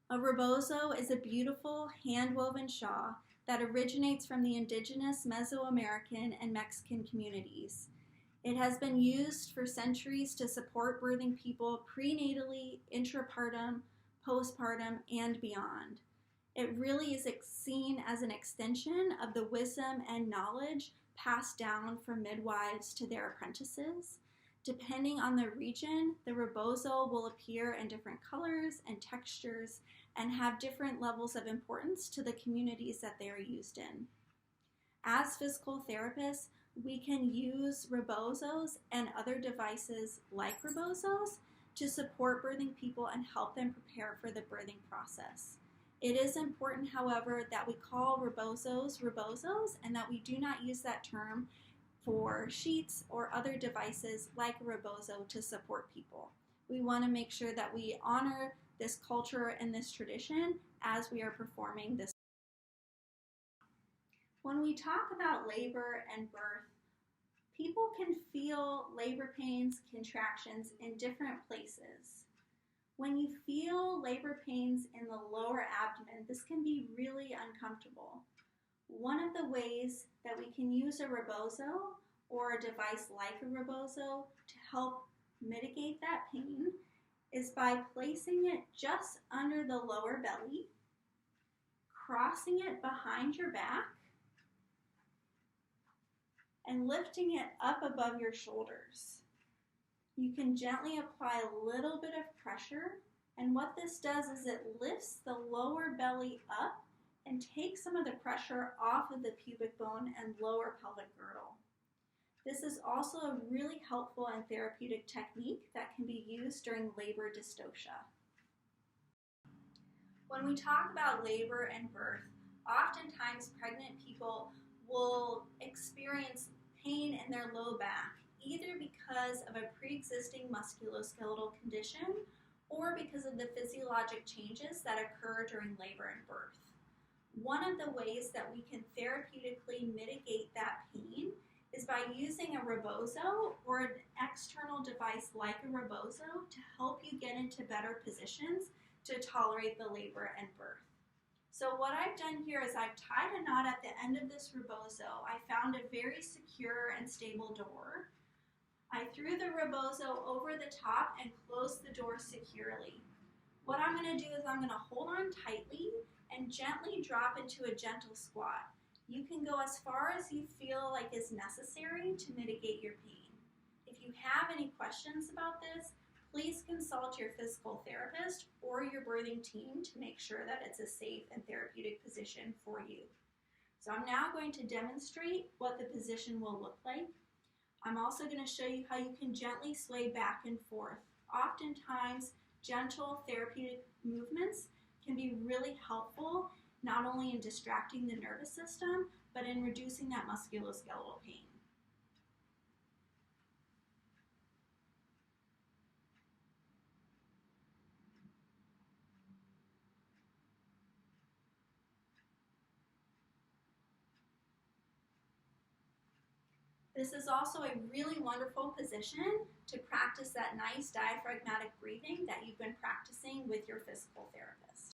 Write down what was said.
A rebozo is a beautiful hand-woven shawl that originates from the indigenous Mesoamerican and Mexican communities. It has been used for centuries to support birthing people prenatally, intrapartum, postpartum, and beyond. It really is seen as an extension of the wisdom and knowledge passed down from midwives to their apprentices. Depending on the region, the rebozo will appear in different colors and textures and have different levels of importance to the communities that they are used in. As physical therapists, we can use rebozos and other devices like rebozos to support birthing people and help them prepare for the birthing process. It is important, however, that we call rebozos rebozos and that we do not use that term for sheets or other devices like a rebozo to support people. We want to make sure that we honor this culture and this tradition as we are performing this. When we talk about labor and birth, people can feel labor pains, contractions in different places. When you feel labor pains in the lower abdomen, this can be really uncomfortable. One of the ways that we can use a rebozo or a device like a rebozo to help mitigate that pain is by placing it just under the lower belly, crossing it behind your back, and lifting it up above your shoulders. You can gently apply a little bit of pressure, and what this does is it lifts the lower belly up and takes some of the pressure off of the pubic bone and lower pelvic girdle. This is also a really helpful and therapeutic technique that can be used during labor dystocia. When we talk about labor and birth, oftentimes pregnant people will experience pain in their low back, either because of a pre-existing musculoskeletal condition or because of the physiologic changes that occur during labor and birth. One of the ways that we can therapeutically mitigate that pain is by using a rebozo or an external device like a rebozo to help you get into better positions to tolerate the labor and birth. So what I've done here is I've tied a knot at the end of this rebozo. I found a very secure and stable door. I threw the rebozo over the top and closed the door securely. What I'm going to do is I'm going to hold on tightly and gently drop into a gentle squat. You can go as far as you feel like is necessary to mitigate your pain. If you have any questions about this, please consult your physical therapist or your birthing team to make sure that it's a safe and therapeutic position for you. So I'm now going to demonstrate what the position will look like. I'm also going to show you how you can gently sway back and forth. Oftentimes, gentle therapeutic movements can be really helpful, not only in distracting the nervous system, but in reducing that musculoskeletal pain. This is also a really wonderful position to practice that nice diaphragmatic breathing that you've been practicing with your physical therapist.